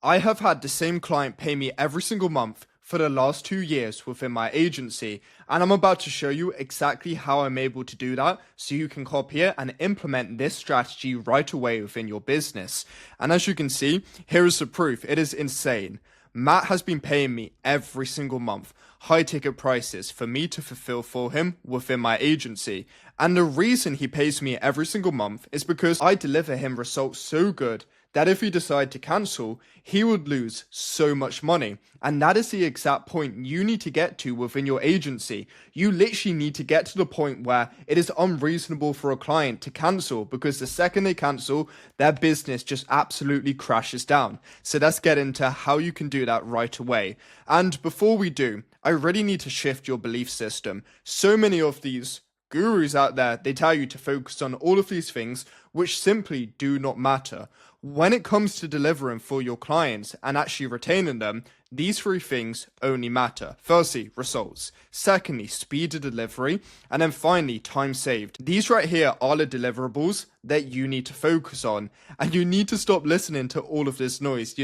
I have had the same client pay me every single month for the last 2 years within my agency, and I'm about to show you exactly how I'm able to do that so you can copy it and implement this strategy right away within your business. And as you can see, here is the proof. It is insane. Matt has been paying me every single month high ticket prices for me to fulfill for him within my agency. And the reason he pays me every single month is because I deliver him results so good that if he decided to cancel, he would lose so much money. And that is the exact point you need to get to within your agency. You literally need to get to the point where it is unreasonable for a client to cancel, because the second they cancel, their business just absolutely crashes down. So let's get into how you can do that right away. And before we do, I really need to shift your belief system. So many of these gurus out there, they tell you to focus on all of these things which simply do not matter. When it comes to delivering for your clients and actually retaining them, these three things only matter. Firstly, results. Secondly, speed of delivery. And then finally, time saved. These right here are the deliverables that you need to focus on. And you need to stop listening to all of this noise.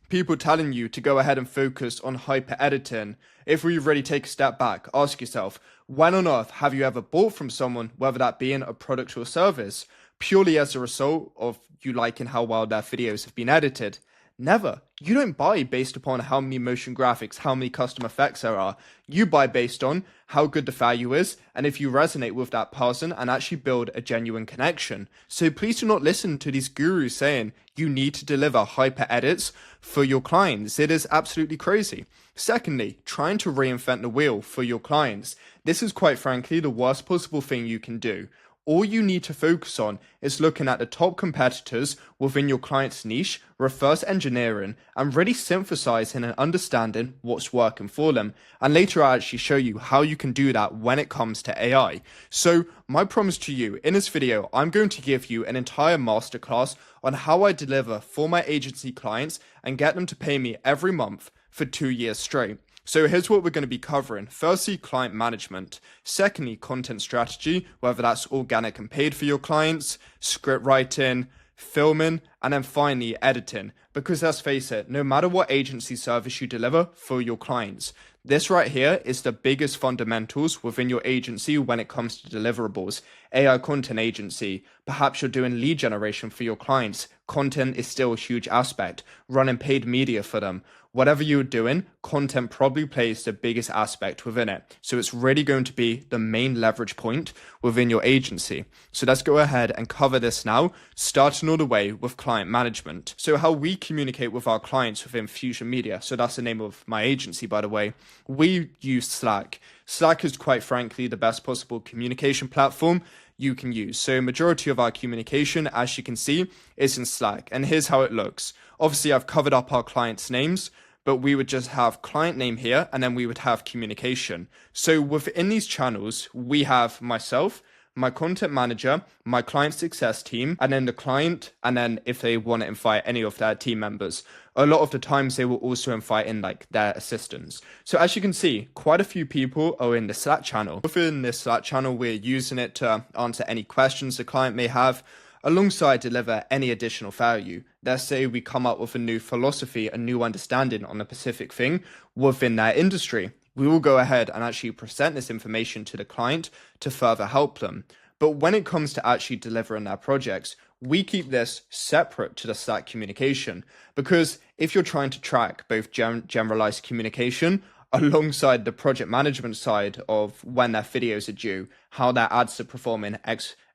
People telling you to go ahead and focus on hyper editing. If we really take a step back, ask yourself, when on earth have you ever bought from someone, whether that be in a product or service, purely as a result of you liking how well their videos have been edited? Never. You don't buy based upon how many motion graphics, how many custom effects there are. You buy based on how good the value is and if you resonate with that person and actually build a genuine connection. So please do not listen to these gurus saying you need to deliver hyper edits for your clients. It is absolutely crazy. Secondly, trying to reinvent the wheel for your clients. This is quite frankly the worst possible thing you can do. All you need to focus on is looking at the top competitors within your client's niche, reverse engineering, and really synthesizing and understanding what's working for them. And later I'll actually show you how you can do that when it comes to AI. So my promise to you, in this video, I'm going to give you an entire masterclass on how I deliver for my agency clients and get them to pay me every month for 2 years straight. So here's what we're going to be covering. Firstly, client management. Secondly, content strategy, whether that's organic and paid for your clients, script writing, filming, and then finally editing. Because let's face it, no matter what agency service you deliver for your clients, this right here is the biggest fundamentals within your agency when it comes to deliverables. AI content agency, perhaps you're doing lead generation for your clients. Content is still a huge aspect. Running paid media for them. Whatever you're doing, content probably plays the biggest aspect within it. So it's really going to be the main leverage point within your agency. So let's go ahead and cover this now, starting all the way with client management. So how we communicate with our clients within Fusion Media. So that's the name of my agency, by the way. We use Slack. Slack is quite frankly the best possible communication platform you can use. So majority of our communication, as you can see, is in Slack. And here's how it looks. Obviously, I've covered up our clients' names, but we would just have client name here, and then we would have communication. So within these channels, we have myself, my content manager, my client success team, and then the client, and then if they want to invite any of their team members. A lot of the times they will also invite in their assistants. So as you can see, quite a few people are in the Slack channel. Within this Slack channel, we're using it to answer any questions the client may have, alongside deliver any additional value. Let's say we come up with a new philosophy, a new understanding on a specific thing within their industry. We will go ahead and actually present this information to the client to further help them. But when it comes to actually delivering their projects, we keep this separate to the Slack communication, because if you're trying to track both generalized communication alongside the project management side of when their videos are due, how their ads are performing,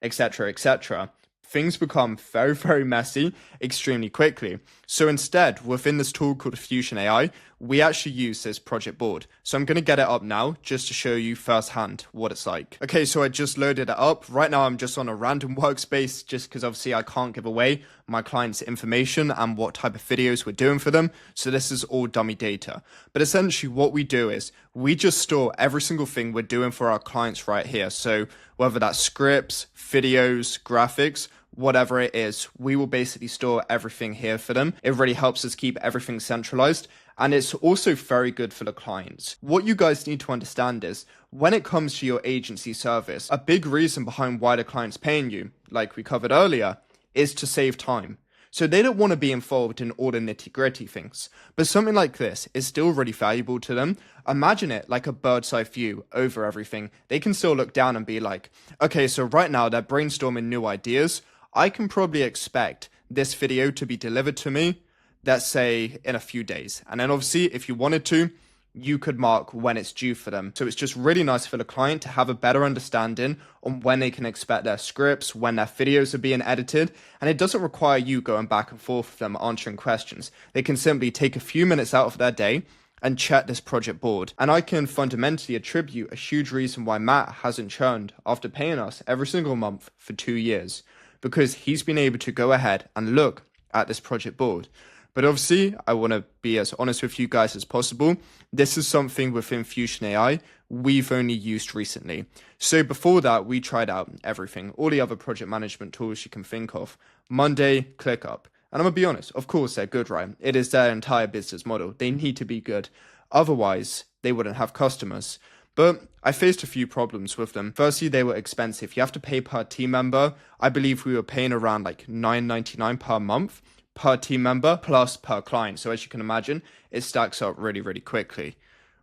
etc., etc., things become very, very messy extremely quickly. So instead, within this tool called Fusion AI, we actually use this project board. So I'm going to get it up now just to show you firsthand what it's like. Okay, so I just loaded it up. Right now, I'm just on a random workspace just because obviously I can't give away my clients' information and what type of videos we're doing for them. So this is all dummy data. But essentially what we do is we just store every single thing we're doing for our clients right here. So whether that's scripts, videos, graphics, whatever it is, we will basically store everything here for them. It really helps us keep everything centralized, and it's also very good for the clients. What you guys need to understand is when it comes to your agency service, a big reason behind why the client's paying you, like we covered earlier, is to save time. So they don't want to be involved in all the nitty-gritty things. But something like this is still really valuable to them. Imagine it like a bird's eye view over everything. They can still look down and be like, okay, so right now they're brainstorming new ideas. I can probably expect this video to be delivered to me, let's say in a few days. And then obviously if you wanted to, you could mark when it's due for them. So it's just really nice for the client to have a better understanding on when they can expect their scripts, when their videos are being edited, and it doesn't require you going back and forth with them answering questions. They can simply take a few minutes out of their day and check this project board. And I can fundamentally attribute a huge reason why Matt hasn't churned after paying us every single month for 2 years, because he's been able to go ahead and look at this project board. But obviously, I want to be as honest with you guys as possible. This is something within Fusion AI we've only used recently. So before that, we tried out everything, all the other project management tools you can think of. Monday, ClickUp. And I'm going to be honest, of course they're good, right? It is their entire business model. They need to be good. Otherwise, they wouldn't have customers. But I faced a few problems with them. Firstly, they were expensive. You have to pay per team member. I believe we were paying around like $9.99 per month. Per team member plus per client. So as you can imagine, it stacks up really, really quickly.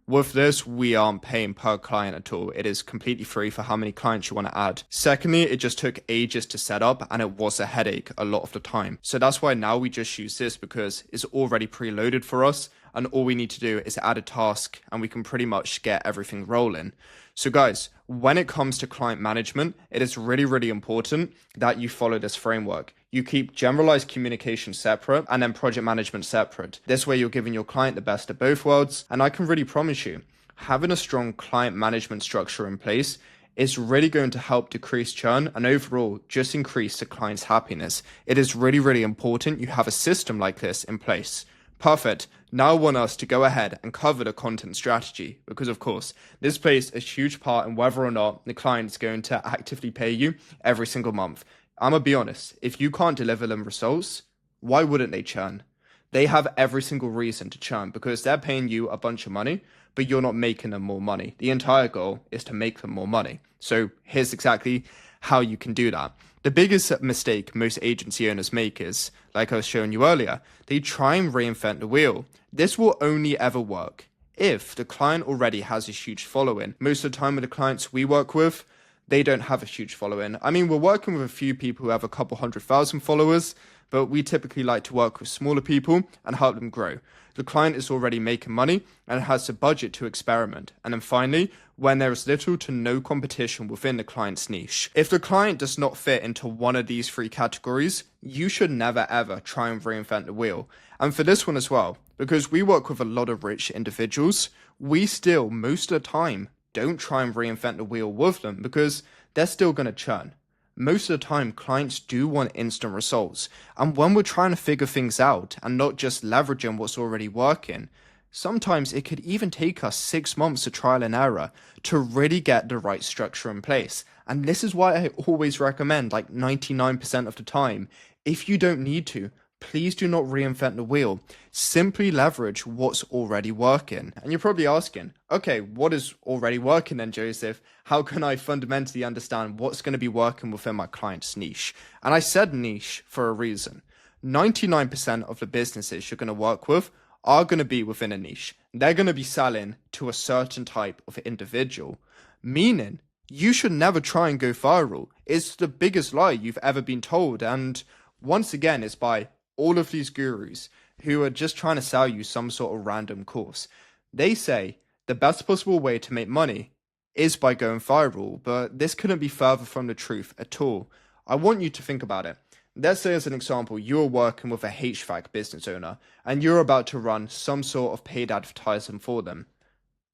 With this, we aren't paying per client at all. It is completely free for how many clients you want to add. Secondly, it just took ages to set up and it was a headache a lot of the time. So that's why now we just use this because it's already preloaded for us and all we need to do is add a task and we can pretty much get everything rolling. So guys, when it comes to client management, it is really, really important that you follow this framework. You keep generalized communication separate and then project management separate. This way you're giving your client the best of both worlds. And I can really promise you, having a strong client management structure in place is really going to help decrease churn and overall just increase the client's happiness. It is really, really important you have a system like this in place. Perfect. Now I want us to go ahead and cover the content strategy because of course this plays a huge part in whether or not the client is going to actively pay you every single month. I'm gonna be honest, if you can't deliver them results, why wouldn't they churn? They have every single reason to churn because they're paying you a bunch of money, but you're not making them more money. The entire goal is to make them more money. So here's exactly how you can do that. The biggest mistake most agency owners make is, like I was showing you earlier, they try and reinvent the wheel. This will only ever work if the client already has a huge following. Most of the time with the clients we work with, they don't have a huge following. I mean, we're working with a few people who have a couple 100,000 followers, but we typically like to work with smaller people and help them grow. The client is already making money and has the budget to experiment. And then finally, when there is little to no competition within the client's niche. If the client does not fit into one of these three categories, you should never ever try and reinvent the wheel. And for this one as well, because we work with a lot of rich individuals, we still, most of the time, don't try and reinvent the wheel with them because they're still going to churn. Most of the time, clients do want instant results. And when we're trying to figure things out and not just leveraging what's already working, sometimes it could even take us 6 months of trial and error to really get the right structure in place. And this is why I always recommend, like 99% of the time, if you don't need to, please do not reinvent the wheel. Simply leverage what's already working. And you're probably asking, okay, what is already working then, Joseph? How can I fundamentally understand what's going to be working within my client's niche? And I said niche for a reason. 99% of the businesses you're going to work with are going to be within a niche. They're going to be selling to a certain type of individual, meaning you should never try and go viral. It's the biggest lie you've ever been told. And once again, it's by all of these gurus who are just trying to sell you some sort of random course. They say the best possible way to make money is by going viral, but this couldn't be further from the truth at all. I want you to think about it. Let's say as an example, you're working with a HVAC business owner and you're about to run some sort of paid advertising for them.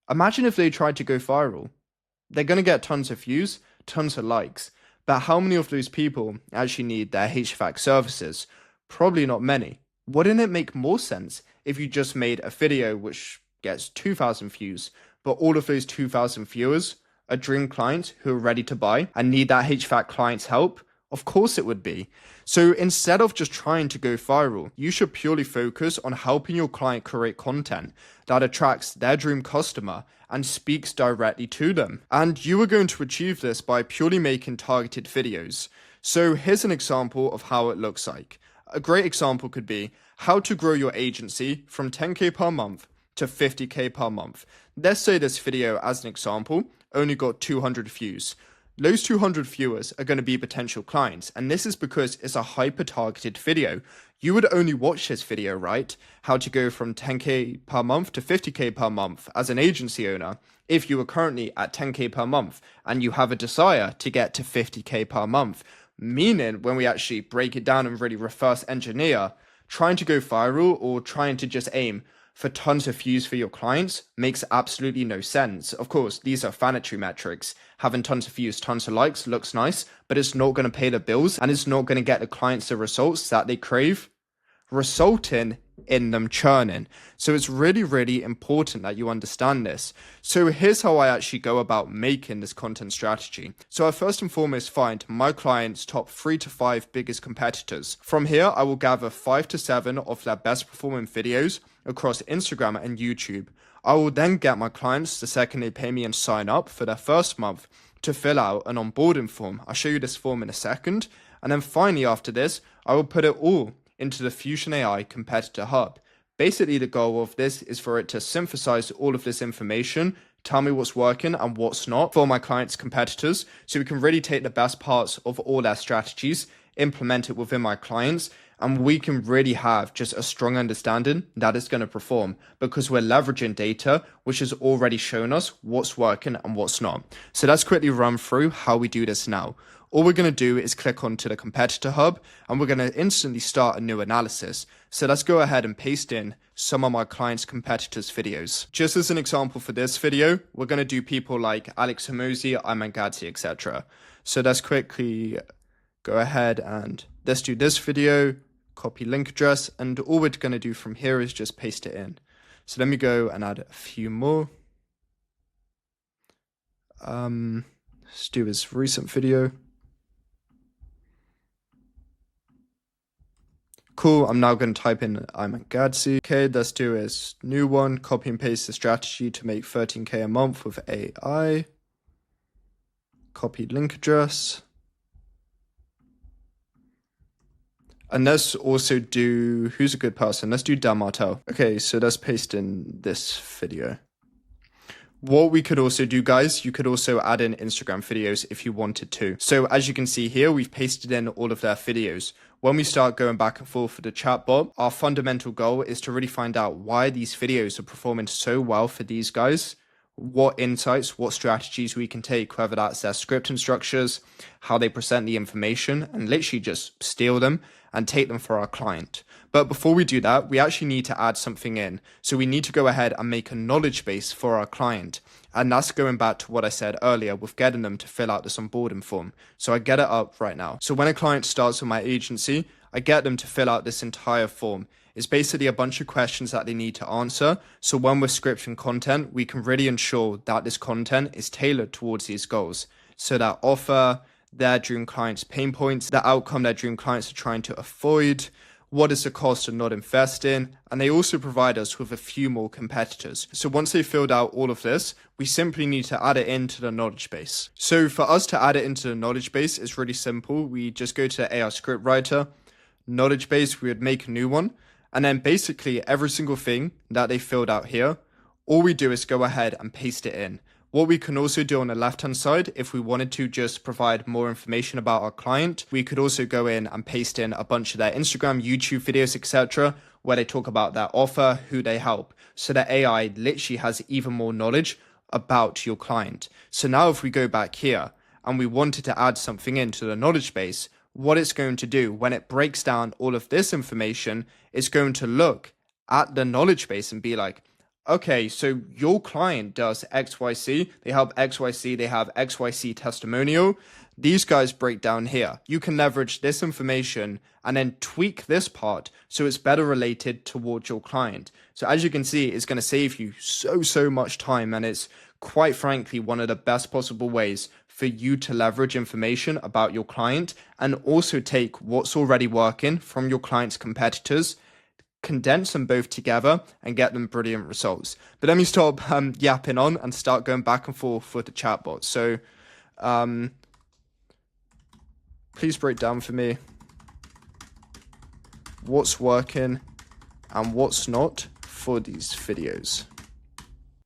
Imagine if they tried to go viral. They're going to get tons of views, tons of likes, but how many of those people actually need their HVAC services? Probably not many. Wouldn't it make more sense if you just made a video which gets 2,000 views, but all of those 2,000 viewers are dream clients who are ready to buy and need that HVAC client's help? Of course it would be. So instead of just trying to go viral, you should purely focus on helping your client create content that attracts their dream customer and speaks directly to them. And you are going to achieve this by purely making targeted videos. So here's an example of how it looks like. A great example could be how to grow your agency from 10K per month to 50K per month. Let's say this video, as an example, only got 200 views. Those 200 viewers are going to be potential clients, and this is because it's a hyper-targeted video. You would only watch this video, right? How to go from 10K per month to 50K per month as an agency owner if you are currently at 10K per month and you have a desire to get to 50K per month. Meaning, when we actually break it down and really reverse engineer, trying to go viral or trying to just aim for tons of views for your clients makes absolutely no sense. Of course, these are vanity metrics. Having tons of views, tons of likes looks nice, but it's not going to pay the bills and it's not going to get the clients the results that they crave, resulting in them churning. So it's really, really important that you understand this. So here's how I actually go about making this content strategy. So I first and foremost find my clients' top 3 to 5 biggest competitors. From here, I will gather 5 to 7 of their best performing videos across Instagram and YouTube. I will then get my clients, the second they pay me and sign up for their first month, to fill out an onboarding form. I'll show you this form in a second. And then finally, after this, I will put it all into the Fusion AI Competitor Hub. Basically, the goal of this is for it to synthesize all of this information, tell me what's working and what's not for my clients' competitors, so we can really take the best parts of all their strategies, implement it within my clients, and we can really have just a strong understanding that it's going to perform because we're leveraging data which has already shown us what's working and what's not. So let's quickly run through how we do this now. All we're going to do is click onto the competitor hub and we're going to instantly start a new analysis. So let's go ahead and paste in some of my clients' competitors' videos. Just as an example for this video, we're going to do people like Alex Hormozi, Ayman Gadzi, etc. So let's quickly go ahead and let's do this video, copy link address, and all we're going to do from here is just paste it in. So let me go and add a few more. Let's do his recent video. Cool, I'm now going to type in Ayman Gadzi. Okay, let's do his new one, copy and paste the strategy to make 13K a month with AI. Copy link address. And let's also do, who's a good person? Let's do Dan Martel. Okay, so let's paste in this video. What we could also do, guys, you could also add in Instagram videos if you wanted to. So as you can see here, we've pasted in all of their videos. When we start going back and forth with the chatbot, our fundamental goal is to really find out why these videos are performing so well for these guys, what insights, what strategies we can take, whether that's their scripting structures, how they present the information, and literally just steal them and take them for our client. But before we do that, we actually need to add something in. So we need to go ahead and make a knowledge base for our client. And that's going back to what I said earlier with getting them to fill out this onboarding form. So I get it up right now. So when a client starts with my agency, I get them to fill out this entire form. It's basically a bunch of questions that they need to answer. So when we're scripting content, we can really ensure that this content is tailored towards these goals. So that offer, their dream clients' pain points, the outcome their dream clients are trying to avoid, what is the cost of not investing, and they also provide us with a few more competitors. So once they've filled out all of this, we simply need to add it into the knowledge base. So for us to add it into the knowledge base, it's really simple. We just go to the AI script writer, knowledge base, we would make a new one, and then basically every single thing that they filled out here, all we do is go ahead and paste it in. What we can also do on the left-hand side, if we wanted to just provide more information about our client, we could also go in and paste in a bunch of their Instagram, YouTube videos, etc., where they talk about their offer, who they help. So the AI literally has even more knowledge about your client. So now if we go back here and we wanted to add something into the knowledge base, what it's going to do when it breaks down all of this information, it's going to look at the knowledge base and be like, okay, so your client does XYZ, they help XYZ, they have XYZ testimonial. These guys break down here. You can leverage this information and then tweak this part so it's better related towards your client. So as you can see, it's going to save you so much time, and it's quite frankly one of the best possible ways for you to leverage information about your client and also take what's already working from your client's competitors, condense them both together and get them brilliant results. But let me stop yapping on and start going back and forth with the chatbot. So please break down for me. what's working and what's not for these videos.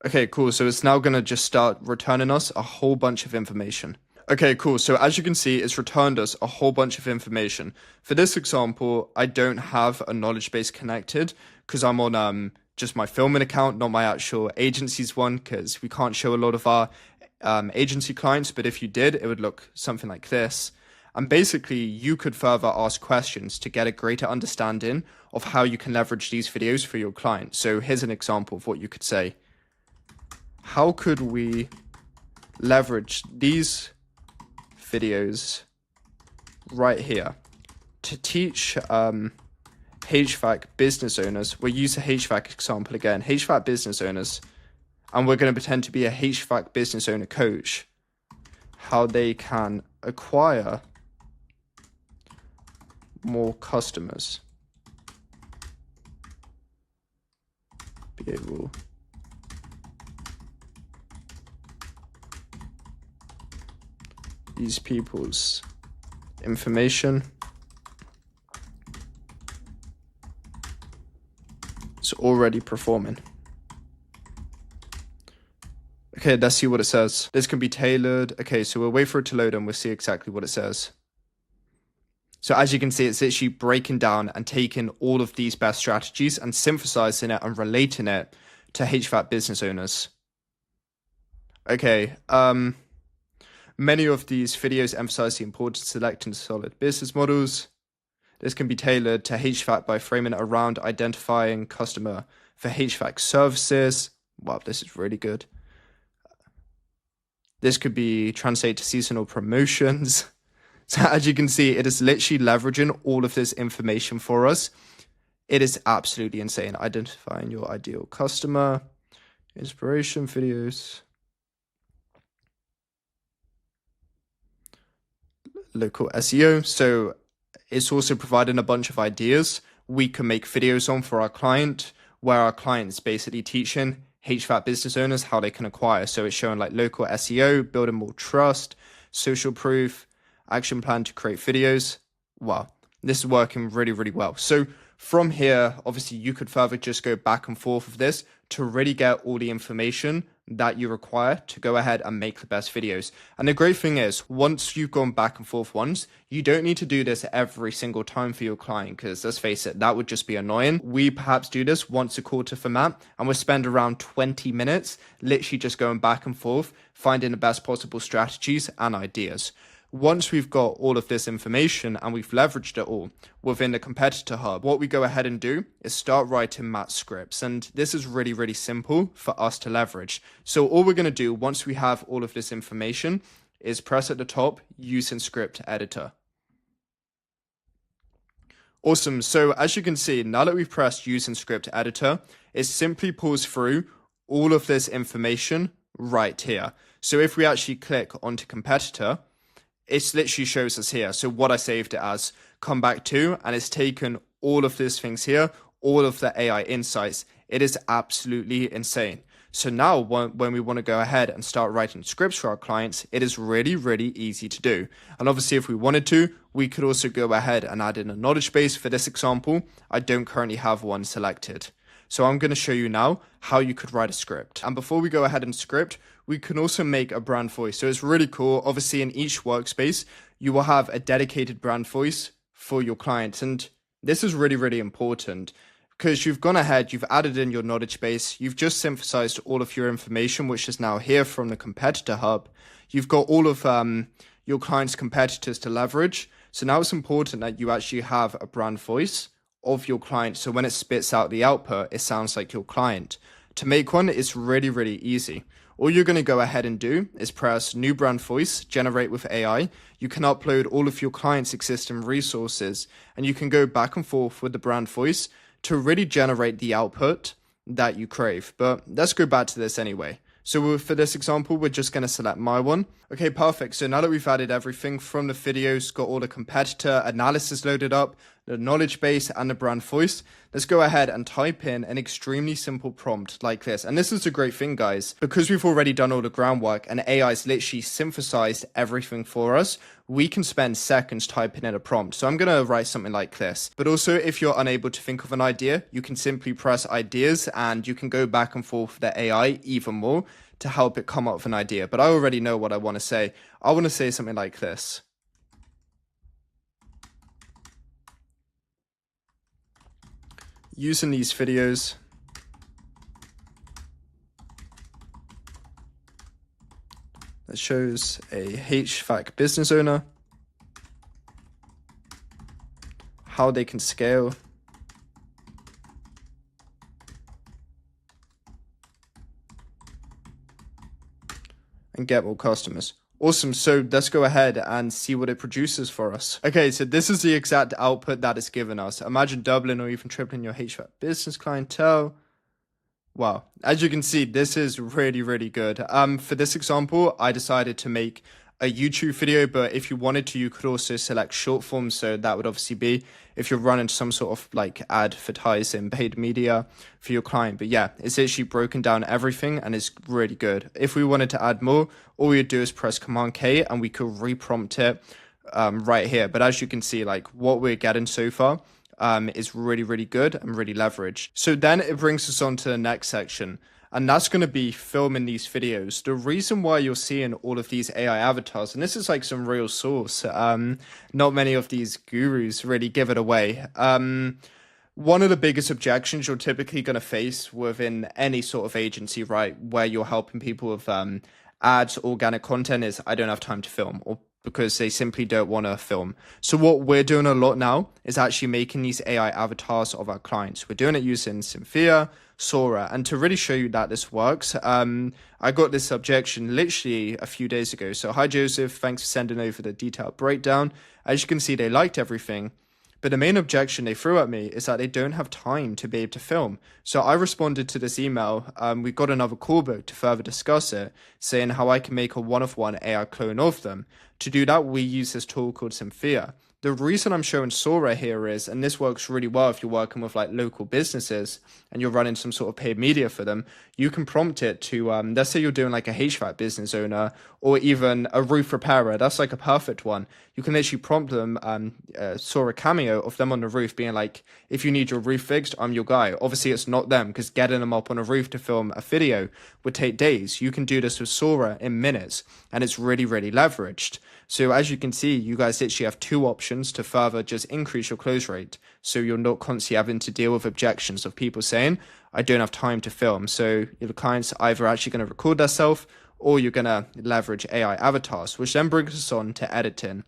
Okay, cool. So it's now going to just start returning us a whole bunch of information. Okay, cool. So as you can see, it's returned us a whole bunch of information. For this example, I don't have a knowledge base connected because I'm on just my filming account, not my actual agency's one, because we can't show a lot of our agency clients. But if you did, it would look something like this. And basically, you could further ask questions to get a greater understanding of how you can leverage these videos for your client. So here's an example of what you could say. How could we leverage these videos right here to teach HVAC business owners? We'll use a HVAC example again, HVAC business owners, and we're going to pretend to be a HVAC business owner coach, how they can acquire more customers, be able these people's information is already performing. Okay, let's see what it says. This can be tailored. Okay, so we'll wait for it to load and we'll see exactly what it says. So as you can see, it's literally breaking down and taking all of these best strategies and synthesizing it and relating it to HVAC business owners. Okay, many of these videos emphasize the importance of selecting solid business models. This can be tailored to HVAC by framing it around identifying customer for HVAC services. Wow, this is really good. This could be translated to seasonal promotions. So as you can see, it is literally leveraging all of this information for us. It is absolutely insane. Identifying your ideal customer, inspiration videos, local SEO. So it's also providing a bunch of ideas we can make videos on for our client, where our client is basically teaching HVAC business owners how they can acquire. So it's showing like local SEO, building more trust, social proof, action plan to create videos. Wow, this is working really, really well. So from here, obviously you could further just go back and forth with this to really get all the information that you require to go ahead and make the best videos. And the great thing is, once you've gone back and forth once, you don't need to do this every single time for your client, because let's face it, that would just be annoying. We perhaps do this once a quarter for Matt, and we'll spend around 20 minutes literally just going back and forth, finding the best possible strategies and ideas. Once we've got all of this information and we've leveraged it all within the competitor hub, what we go ahead and do is start writing Matt scripts. And this is really, really simple for us to leverage. So all we're going to do once we have all of this information is press at the top, using script editor. Awesome. So as you can see, now that we've pressed using script editor, it simply pulls through all of this information right here. So if we actually click onto competitor, it literally shows us here. So what I saved it as, come back to, and it's taken all of these things here, all of the AI insights. It is absolutely insane. So now when we want to go ahead and start writing scripts for our clients, it is really, really easy to do. And obviously if we wanted to, we could also go ahead and add in a knowledge base. For this example, I don't currently have one selected. So I'm going to show you now how you could write a script. And before we go ahead and script, we can also make a brand voice. So it's really cool. Obviously in each workspace, you will have a dedicated brand voice for your clients. And this is really, really important because you've gone ahead, you've added in your knowledge base, you've just synthesized all of your information, which is now here from the competitor hub. You've got all of your clients' competitors to leverage. So now it's important that you actually have a brand voice of your client. So when it spits out the output, it sounds like your client. To make one, it's really, really easy. All you're going to go ahead and do is press new brand voice, generate with AI. You can upload all of your clients' existing resources, and you can go back and forth with the brand voice to really generate the output that you crave. But let's go back to this anyway. So for this example, we're just going to select my one. Okay, perfect. So now that we've added everything from the videos, got all the competitor analysis loaded up, the knowledge base, and the brand voice, let's go ahead and type in an extremely simple prompt like this. And this is a great thing, guys, because we've already done all the groundwork and AI's literally synthesized everything for us. We can spend seconds typing in a prompt. So I'm going to write something like this. But also, if you're unable to think of an idea, you can simply press ideas and you can go back and forth with the AI even more to help it come up with an idea. But I already know what I want to say. I want to say something like this. Using these videos that shows a HVAC business owner how they can scale and get more customers. Awesome, so let's go ahead and see what it produces for us. Okay, so this is the exact output that it's given us. Imagine doubling or even tripling your HVAC business clientele. Wow, as you can see, this is really, really good. For this example, I decided to make a YouTube video, but if you wanted to, you could also select short form. So that would obviously be if you're running some sort of like advertising, paid media for your client. But yeah, it's actually broken down everything and it's really good. If we wanted to add more, all we would do is press Command K and we could reprompt it right here. But as you can see, like what we're getting so far is really, really good and really leveraged. So then it brings us on to the next section. And that's going to be filming these videos. The reason why you're seeing all of these AI avatars, and this is like some real source, not many of these gurus really give it away. One of the biggest objections you're typically going to face within any sort of agency, right, where you're helping people with ads, organic content is, I don't have time to film, or because they simply don't want to film. So what we're doing a lot now is actually making these AI avatars of our clients. We're doing it using Cynthia, Sora, and to really show you that this works, I got this objection literally a few days ago. So hi Joseph, thanks for sending over the detailed breakdown. As you can see, they liked everything. But the main objection they threw at me is that they don't have time to be able to film. So I responded to this email. We got another call book to further discuss it, saying how I can make a one-of-one AI clone of them. To do that, we use this tool called Cynthia. The reason I'm showing Sora here is, and this works really well if you're working with like local businesses and you're running some sort of paid media for them, you can prompt it to, let's say you're doing like a HVAC business owner or even a roof repairer. That's like a perfect one. You can literally prompt them, Sora cameo of them on the roof being like, if you need your roof fixed, I'm your guy. Obviously it's not them because getting them up on a roof to film a video would take days. You can do this with Sora in minutes and it's really, really leveraged. So as you can see, you guys literally have two options to further just increase your close rate. So you're not constantly having to deal with objections of people saying, I don't have time to film. So your clients are either actually going to record themselves or you're going to leverage AI avatars, which then brings us on to editing.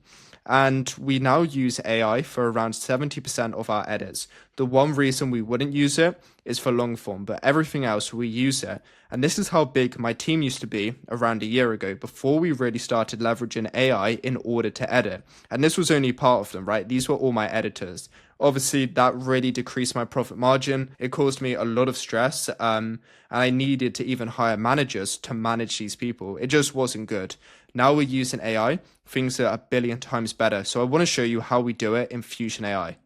And we now use AI for around 70% of our edits. The one reason we wouldn't use it is for long form, but everything else we use it. And this is how big my team used to be around a year ago before we really started leveraging AI in order to edit. And this was only part of them, right? These were all my editors. Obviously, that really decreased my profit margin. It caused me a lot of stress, and I needed to even hire managers to manage these people. It just wasn't good. Now we're using AI, things are a billion times better. So I want to show you how we do it in Fusion AI.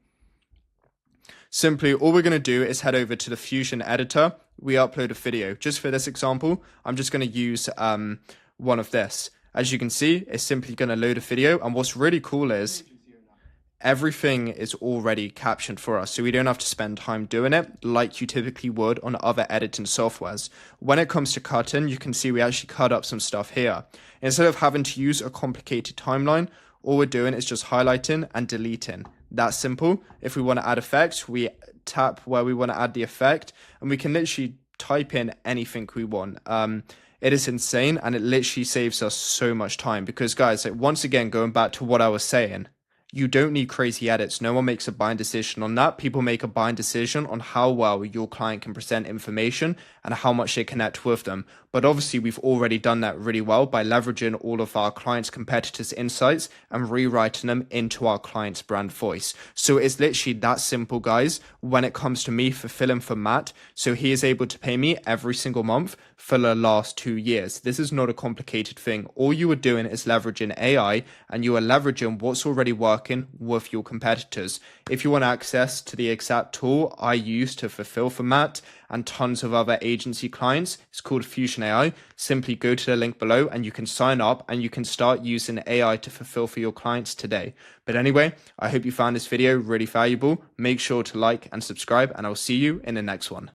Simply, all we're going to do is head over to the Fusion editor. We upload a video. Just for this example, I'm just going to use one of this. As you can see, it's simply going to load a video. And what's really cool is everything is already captioned for us, so we don't have to spend time doing it like you typically would on other editing softwares. When it comes to cutting, you can see we actually cut up some stuff here. Instead of having to use a complicated timeline, all we're doing is just highlighting and deleting. That's simple. If we want to add effects, we tap where we want to add the effect, and we can literally type in anything we want. It is insane, and it literally saves us so much time because, guys, like, once again, going back to what I was saying, you don't need crazy edits. No one makes a buying decision on that. People make a buying decision on how well your client can present information and how much they connect with them. But obviously, we've already done that really well by leveraging all of our clients' competitors' insights and rewriting them into our client's brand voice. So it's literally that simple, guys, when it comes to me fulfilling for Matt. So he is able to pay me every single month for the last 2 years. This is not a complicated thing. All you are doing is leveraging AI, and you are leveraging what's already working benchmarking with your competitors. If you want access to the exact tool I use to fulfill for Matt and tons of other agency clients, it's called Fusion AI. Simply go to the link below and you can sign up and you can start using AI to fulfill for your clients today. But anyway, I hope you found this video really valuable. Make sure to like and subscribe, and I'll see you in the next one.